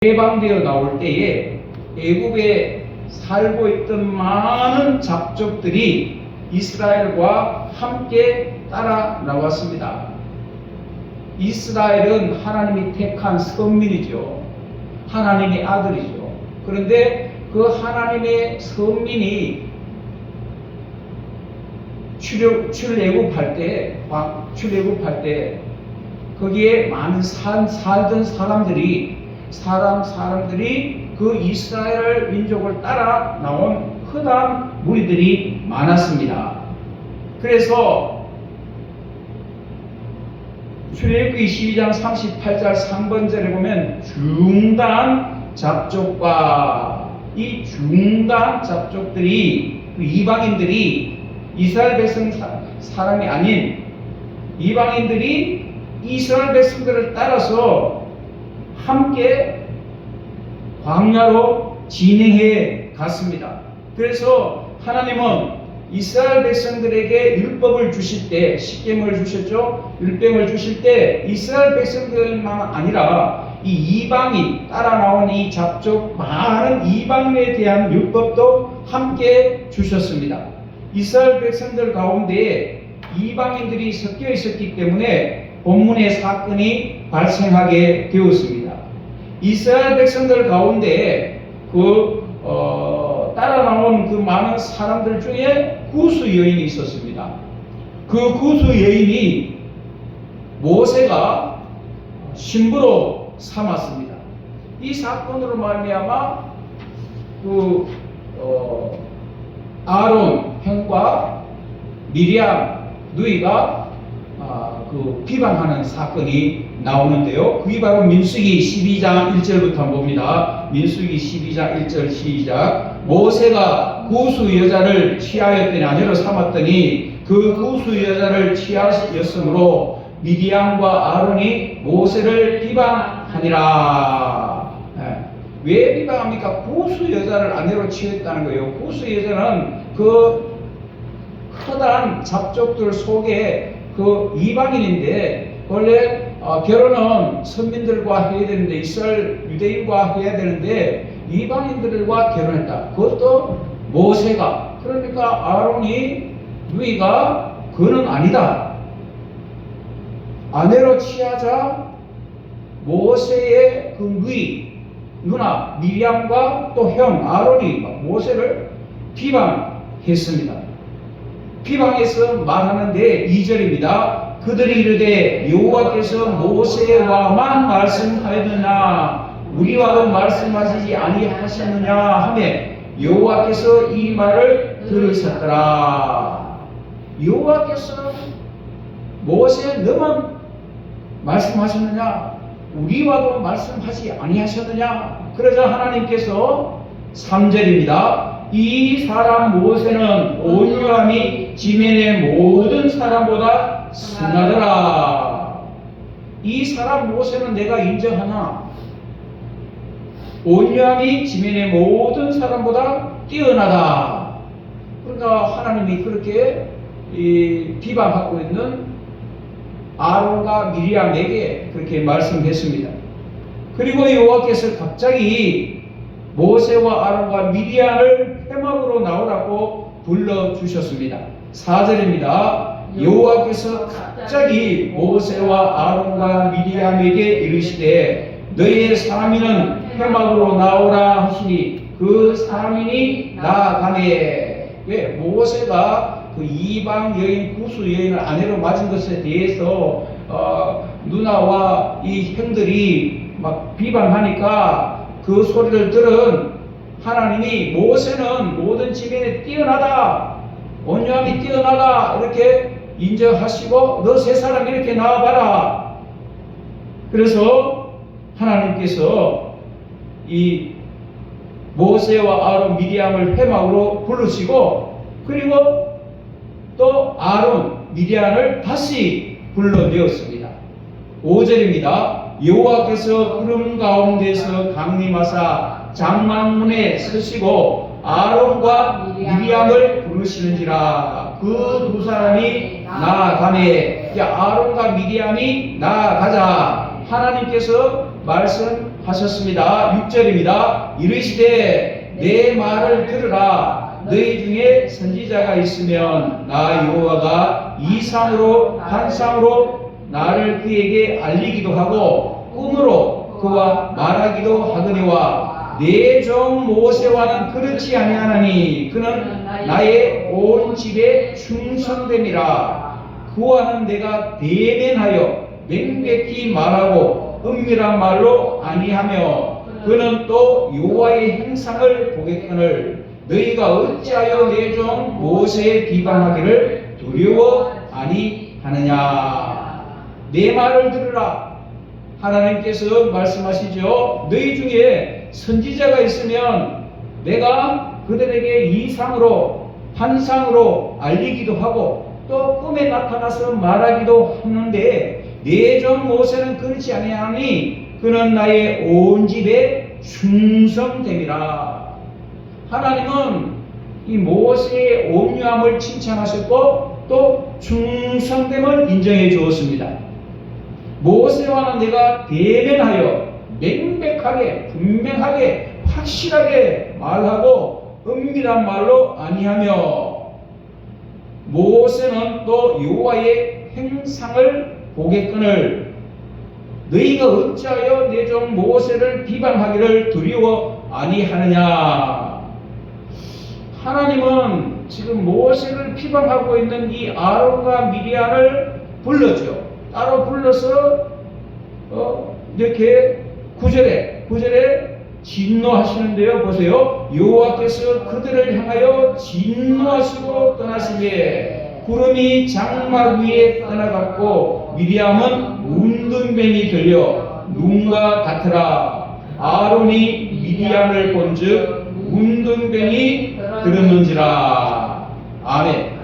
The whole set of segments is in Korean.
해방되어 나올 때에 애굽에 살고 있던 많은 잡족들이 이스라엘과 함께 따라 나왔습니다. 이스라엘은 하나님이 택한 선민이죠. 하나님의 아들이죠. 그런데 그 하나님의 선민이 출애굽할 때 거기에 많은 살던 사람들이 그 이스라엘 민족을 따라 나온 흑암 무리들이 많았습니다. 그래서 출애굽기 12장 38절 3번절에 보면 중단 잡족과 이 중단 잡족들이 그 이방인들이 이스라엘 백성 사람이 아닌 이방인들이 이스라엘 백성들을 따라서 함께 광야로 진행해 갔습니다. 그래서 하나님은 이스라엘 백성들에게 율법을 주실 때, 십계명을 주셨죠. 율법을 주실 때 이스라엘 백성들만 아니라 이 이방인 따라 나온 이 잡족 많은 이방인에 대한 율법도 함께 주셨습니다. 이스라엘 백성들 가운데 이방인들이 섞여 있었기 때문에 본문의 사건이 발생하게 되었습니다. 이스라엘 백성들 가운데 따라 나온 그 많은 사람들 중에 구스 여인이 있었습니다. 그 구스 여인이 모세가 신부로 삼았습니다. 이 사건으로 말미암아 아론 형과 미리암 누이가 비방하는 사건이 나오는데요. 그게 바로 민수기 12장 1절부터 한번 봅니다. 민수기 12장 1절 시작. 모세가 구스 여자를 취하였더니 아내로 삼았더니 그 구스 여자를 취하였으므로 미디안과 아론이 모세를 비방하니라. 왜 비방합니까? 구스 여자를 아내로 취했다는 거예요. 구스 여자는 그 커다란 잡족들 속에 그 이방인인데 원래 결혼은 선민들과 해야 되는데 이스라엘 유대인과 해야 되는데 이방인들과 결혼했다. 그것도 모세가. 그러니까 아론이 누이가 그는 아니다. 아내로 취하자 모세의 그 누나 미리암과 또 형 아론이 모세를 비방했습니다. 비방해서 말하는데 2절입니다. 그들이 이르되 여호와께서 모세와만 말씀하였느냐 우리와도 말씀하시지 아니하셨느냐 하며 여호와께서 이 말을 들으셨더라. 여호와께서 모세 너만 말씀하셨느냐 우리와도 말씀하지 아니하셨느냐. 그러자 하나님께서 3절입니다. 이 사람 모세는 온유함이 지면의 모든 사람보다 승하더라. 이 사람 모세는 내가 인정하나 온유함이 지면의 모든 사람보다 뛰어나다. 그러니까 하나님이 그렇게 비방하고 있는 아론과 미리암에게 그렇게 말씀했습니다. 그리고 여호와께서 갑자기 모세와 아론과 미디안을 회막으로 나오라고 불러주셨습니다. 4절입니다. 여호와께서 갑자기 모세와 아론과 미디안에게 이르시되 너희의 사람이는 회막으로 나오라 하시니 그 사람인이 나아가매. 왜? 모세가 그 이방 여인 구스 여인을 아내로 맞은 것에 대해서 누나와 이 형들이 막 비방하니까 그 소리를 들은 하나님이 모세는 모든 지면에 뛰어나다, 온유함이 뛰어나다 이렇게 인정하시고 너 세 사람 이렇게 나와봐라. 그래서 하나님께서 이 모세와 아론 미디안을 회막으로 부르시고 그리고 또 아론 미디안을 다시 불러내었습니다. 5절입니다. 여호와께서 구름 가운데서 강림하사 장막문에 서시고 아론과 미리암을 부르시는지라. 그 두 사람이 나아가매. 아론과 미리암이 나아가자 하나님께서 말씀 하셨습니다. 6절입니다. 이르시되 내 말을 들으라. 너희 중에 선지자가 있으면 나 여호와가 이상으로 환상으로 나를 그에게 알리기도 하고 꿈으로 그와 말하기도 하거니와 내 종 모세와는 그렇지 아니하나니 그는 나의 온 집에 충성됨이라. 그와는 내가 대면하여 명백히 말하고 은밀한 말로 아니하며 그는 또 여호와의 행상을 보겠거늘 너희가 어찌하여 내 종 모세의 비방하기를 두려워 아니하느냐. 내 말을 들으라. 하나님께서 말씀하시죠. 너희 중에 선지자가 있으면 내가 그들에게 이상으로 환상으로 알리기도 하고 또 꿈에 나타나서 말하기도 하는데 내 종 모세는 그렇지 아니하니 그는 나의 온 집에 충성됨이라. 하나님은 이 모세의 온유함을 칭찬하셨고 또 충성됨을 인정해 주었습니다. 모세와는 내가 대면하여 명백하게 분명하게 확실하게 말하고 은밀한 말로 아니하며 모세는 또 여호와의 행상을 보겠거늘 너희가 어찌하여 내 종 모세를 비방하기를 두려워 아니하느냐. 하나님은 지금 모세를 비방하고 있는 이 아론과 미리암을 불렀죠. 따로 불러서 이렇게 9절에 진노하시는데요. 보세요. 여호와께서 그들을 향하여 진노하시고 떠나시기에 구름이 장막 위에 떠나갔고 미리암은 운동변이 들려 눈과 같으라. 아론이 미리암을 본즉 운동변이 들었는지라. 아멘.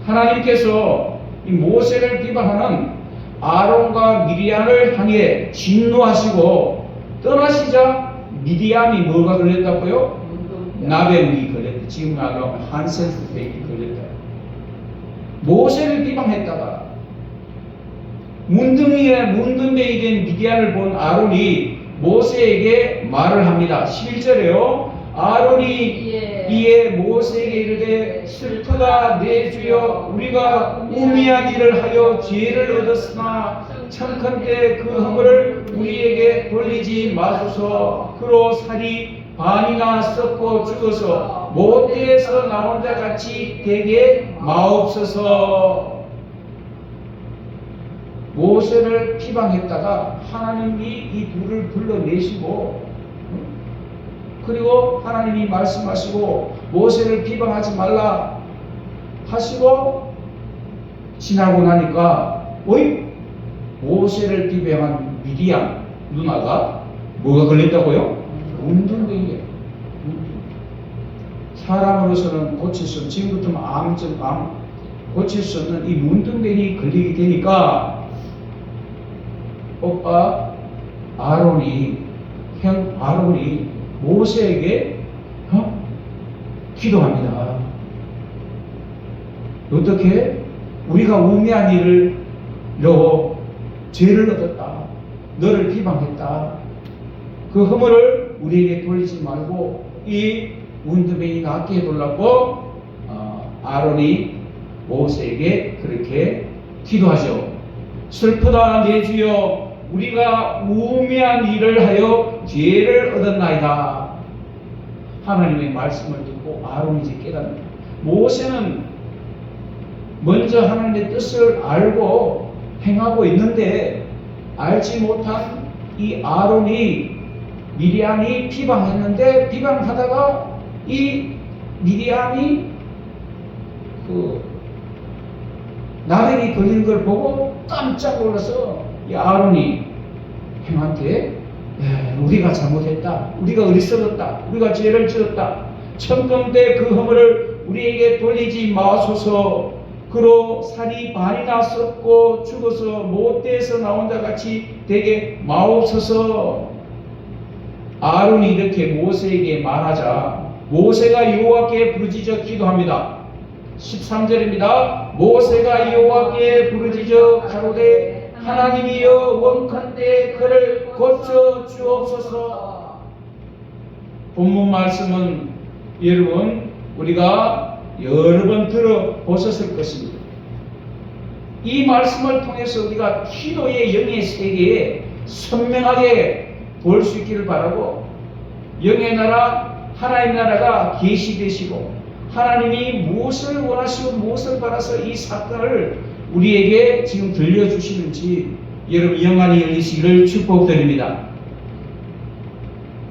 하나님께서 이 모세를 비방하는 아론과 미리암을 향해 진노하시고 떠나시자 미리암이 뭐가 걸렸다고요? 나병이 걸렸다. 지금 나가면 한센스백이 걸렸다. 모세를 비방했다가 문둥병이 된 미디안을 본 아론이 모세에게 말을 합니다. 11절에요. 아론이 이에 모세에게 이르되 슬프다 내 주여 우리가 우미한 일을 하여 죄를 얻었으나 청컨대 그 허물을 우리에게 돌리지 마소서. 그로 살이 반이나 썩고 죽어서 못대에서 나온 자 같이 되게 마옵소서. 모세를 비방했다가 하나님이 이 둘을 불러내시고 그리고 하나님이 말씀하시고 모세를 비방하지 말라 하시고 지나고 나니까 모세를 비방한 미디안 누나가 뭐가 걸렸다고요? 문둥병이에요. 사람으로서는 고칠 수 없는 지금부터 암 고칠 수 없는 이 문둥병이 걸리게 되니까 오빠 아론이 모세에게 기도합니다. 어떻게? 우리가 우매한 일로 죄를 얻었다. 너를 비방했다. 그 허물을 우리에게 돌리지 말고 이 문둥병이 낫게 해달라고 아론이 모세에게 그렇게 기도하죠. 슬프다 내 주여 우리가 우매한 일을 하여 죄를 얻었나이다. 하나님의 말씀을 듣고 아론이 이제 깨닫는다. 모세는 먼저 하나님의 뜻을 알고 행하고 있는데 알지 못한 이 아론이 미리암이 비방했는데 비방하다가 이 미리암이 나병이 걸린 걸 보고 깜짝 놀라서 이 아론이 형한테 우리가 잘못했다. 우리가 어리석었다. 우리가 죄를 지었다. 천금때 그 허물을 우리에게 돌리지 마소서. 그로 살이 반이나 썩고 죽어서 못대에서 나온 자 같이 되게 마옵소서. 아론이 이렇게 모세에게 말하자 모세가 여호와께 부르짖어 기도합니다. 13절입니다. 모세가 여호와께 부르짖어 가로되 하나님이여 원컨대 그를 고쳐 주옵소서. 본문 말씀은 여러분 우리가 여러 번 들어보셨을 것입니다. 이 말씀을 통해서 우리가 기도의 영의 세계에 선명하게 볼 수 있기를 바라고, 영의 나라 하나님 나라가 계시되시고 하나님이 무엇을 원하시고 무엇을 바라서 이 사건을 우리에게 지금 들려주시는지 여러분 영안이 열리시기를 축복드립니다.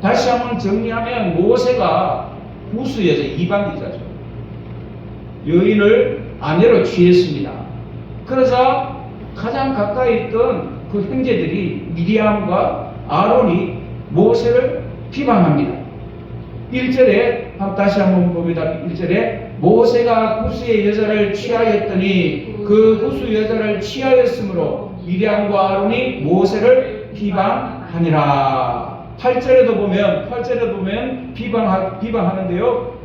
다시 한번 정리하면 모세가 구수 여자, 이방인자죠. 여인을 아내로 취했습니다. 그러자 가장 가까이 있던 그 형제들이 미리암과 아론이 모세를 비방합니다. 1절에 다시 한번 봅니다. 1절에 모세가 구수의 여자를 취하였더니 그 구수 여자를 취하였으므로 미리암과 아론이 모세를 비방하니라. 8절에도 보면 비방하는데요.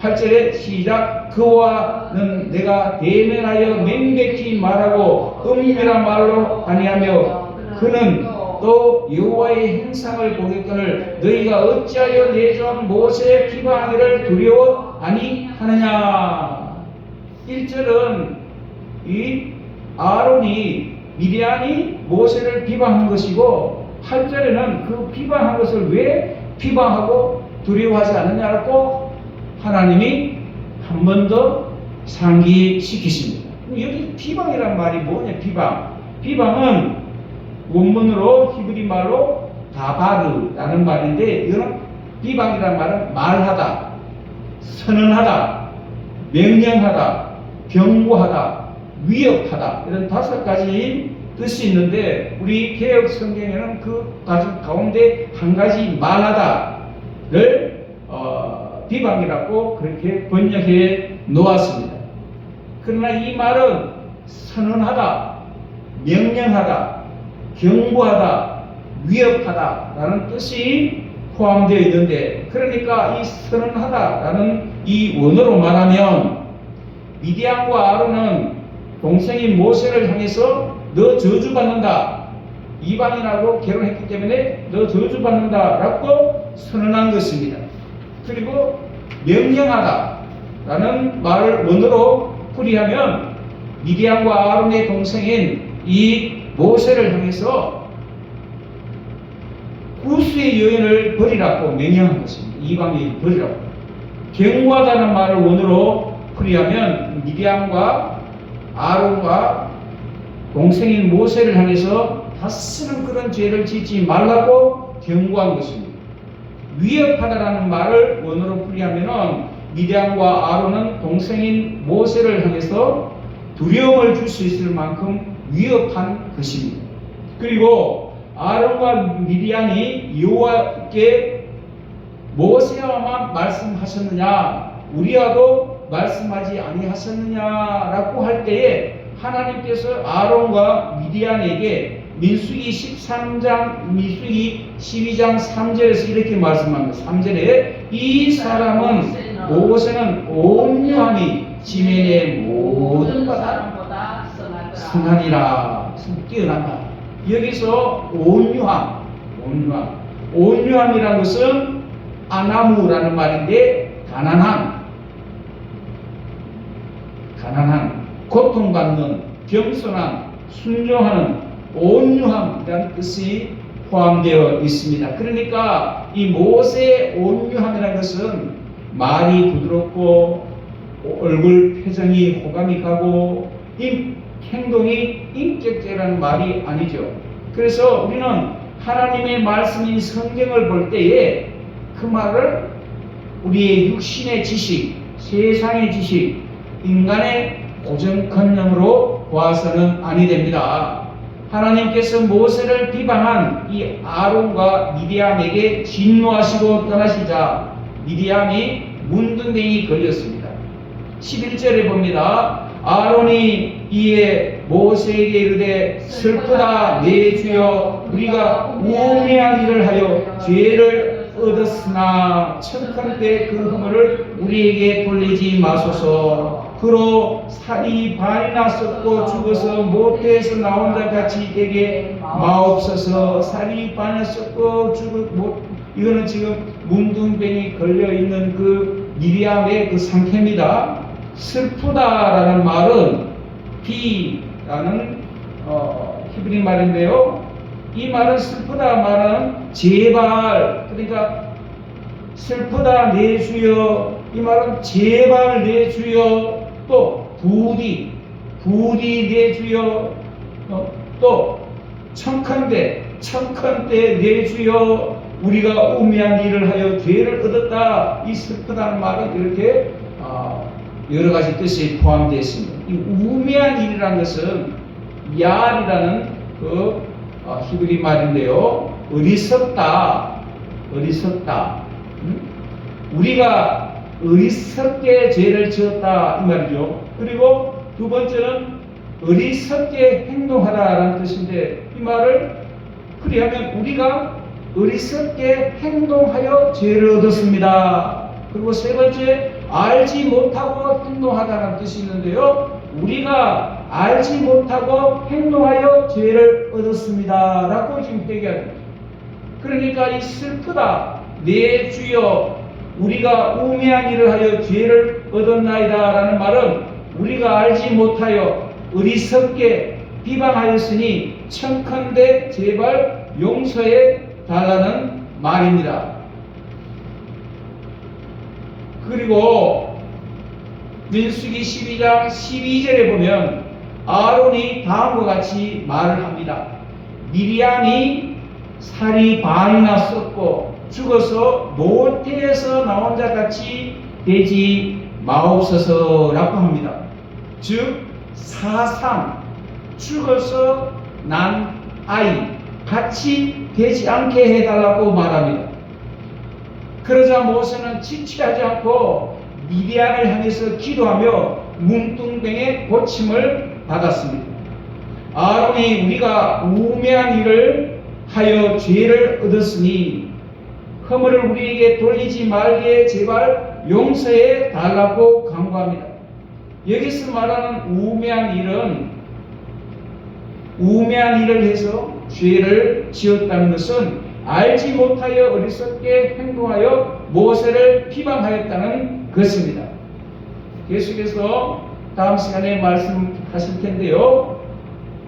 8절에 시작. 그와는 내가 대면하여 명백히 말하고 은밀한 말로 아니하며 그는 또 여호와의 형상을 보겠거늘 너희가 어찌하여 내 종 모세의 비방하기를 두려워 아니하느냐. 1절은 이 아론이 미디안이 모세를 비방한 것이고 8절에는 그 비방한 것을 왜 비방하고 두려워하지 않느냐고 하나님이 한 번 더 상기시키십니다. 여기 비방이란 말이 뭐냐? 비방은 원문으로 히브리 말로 다바르라는 말인데, 이거는 비방이란 말은 말하다, 선언하다, 명령하다, 경고하다, 위협하다, 이런 5가지 뜻이 있는데 우리 개혁 성경에는 그 가운데 한 가지 말하다를 비방이라고 그렇게 번역해 놓았습니다. 그러나 이 말은 선언하다, 명령하다, 경고하다, 위협하다라는 뜻이 포함되어 있는데, 그러니까 이 선언하다라는 이 원어로 말하면 미디안과 아론은 동생인 모세를 향해서 너 저주받는다, 이방인하고 결혼했기 때문에 너 저주받는다라고 선언한 것입니다. 그리고 명령하다라는 말을 원어로 풀이하면 미디안과 아론의 동생인 이 모세를 향해서 구수의 여인을 버리라고 명령한 것입니다. 이방인을 버리라고. 경고하다는 말을 원어로 풀이하면 미디안과 아론과 동생인 모세를 향해서 다시는 그런 죄를 짓지 말라고 경고한 것입니다. 위협하다라는 말을 원어로 풀이하면 미디안과 아론은 동생인 모세를 향해서 두려움을 줄 수 있을 만큼 위협한 것입니다. 그리고 아론과 미디안이 여호와께 모세와만 말씀하셨느냐, 우리와도 말씀하지 아니하셨느냐라고 할 때에 하나님께서 아론과 미디안에게 민수기 13장, 민수기 12장 3절에서 이렇게 말씀합니다. 3절에 이 사람은 모세는 온유함이 지면의 모든 것보다 선하니라. 뛰어난다. 여기서 온유함이라는 것은 아나무라는 말인데 가난한, 고통받는, 겸손한, 순종하는 온유함이라는 뜻이 포함되어 있습니다. 그러니까 이 모세의 온유함이라는 것은 말이 부드럽고 얼굴 표정이 호감이 가고 행동이 인격적이라는 말이 아니죠. 그래서 우리는 하나님의 말씀인 성경을 볼 때에 그 말을 우리의 육신의 지식, 세상의 지식, 인간의 고정관념으로 보아서는 아니 됩니다. 하나님께서 모세를 비방한 이 아론과 미디암에게 진노하시고 떠나시자 미디암이 문둥댕이 걸렸습니다. 11절에 봅니다. 아론이 이에 모세에게 이르되 슬프다 내 주여, 우리가 우매한 일을 하여 죄를 얻었으나 청컨대 그 허물을 우리에게 돌리지 마소서. 그로 살이 반이나 썩고 죽어서 모태에서 나온 자 같이 되게 마옵소서. 살이 반이나 썩고 이거는 지금 문둥병이 걸려 있는 그 미리암의 그 상태입니다. 슬프다라는 말은 비라는 히브리 말인데요. 이 말은 슬프다 말은 제발, 그러니까 슬프다 내 주여, 이 말은 제발 내 주여, 또 부디 내 주여, 또 청컨대 내 주여, 우리가 우매한 일을 하여 죄를 얻었다. 이 슬프다는 말은 이렇게 여러 가지 뜻이 포함되어 있습니다. 이 우매한 일이라는 것은 야알이라는 그 히브리 말인데요. 어리석다. 우리가 어리석게 죄를 지었다 이 말이죠. 그리고 두 번째는 어리석게 행동하다라는 뜻인데, 이 말을 그리하면 우리가 어리석게 행동하여 죄를 얻었습니다. 그리고 세 번째, 알지 못하고 행동하다는 뜻이 있는데요. 우리가 알지 못하고 행동하여 죄를 얻었습니다 라고 지금 얘기합니다. 그러니까 이 슬프다 내 주여, 우리가 우매한 일을 하여 죄를 얻었나이다 라는 말은 우리가 알지 못하여 어리석게 비방하였으니 청컨대 제발 용서해 달라는 말입니다. 그리고 민수기 12장 12절에 보면 아론이 다음과 같이 말을 합니다. 미리암이 살이 반이나 썩고 죽어서 모태에서 나온 자 같이 되지 마옵소서라고 합니다. 즉 사상, 죽어서 난 아이 같이 되지 않게 해달라고 말합니다. 그러자 모세는 지체하지 않고 미디안을 향해서 기도하며 문둥병의 고침을 받았습니다. 아론이 우리가 우매한 일을 하여 죄를 얻었으니 허물을 우리에게 돌리지 말게 제발 용서해 달라고 간구합니다. 여기서 말하는 우매한 일을 해서 죄를 지었다는 것은 알지 못하여 어리석게 행동하여 모세를 비방하였다는 것입니다. 계속해서 다음 시간에 말씀하실 텐데요.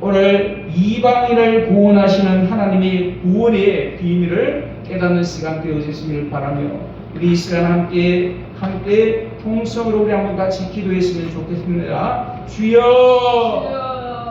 오늘 이방인을 구원하시는 하나님의 구원의 비밀을 깨닫는 시간 되어주시길 바라며, 우리 이 시간 함께 통성으로 우리 한번 같이 기도했으면 좋겠습니다. 주여,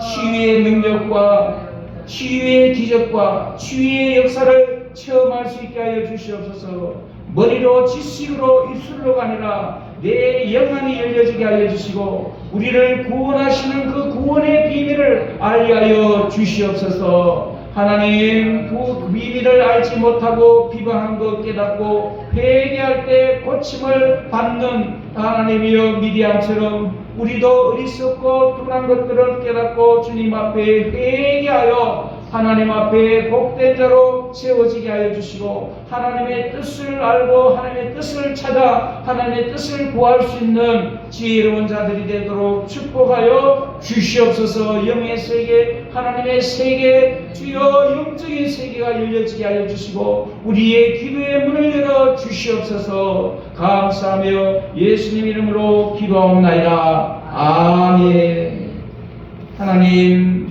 치유의 능력과 치유의 기적과 치유의 역사를 체험할 수 있게 하여 주시옵소서. 머리로 지식으로 입술로가 아니라 내 영혼이 열려지게 하여 주시고 우리를 구원하시는 그 구원의 비밀을 알게 하여 주시옵소서. 하나님, 그 비밀을 알지 못하고 비방한 것 깨닫고 회개할 때 고침을 받는 하나님이여, 미디암처럼 우리도 어리석고 둔한 것들을 깨닫고 주님 앞에 회개하여 하나님 앞에 복된 자로 세워지게 하여 주시고, 하나님의 뜻을 알고 하나님의 뜻을 찾아 하나님의 뜻을 구할 수 있는 지혜로운 자들이 되도록 축복하여 주시옵소서. 영의 세계, 하나님의 세계, 주여 영적인 세계가 열려지게 하여 주시고 우리의 기도의 문을 열어 주시옵소서. 감사하며 예수님 이름으로 기도하옵나이다. 아멘. 하나님,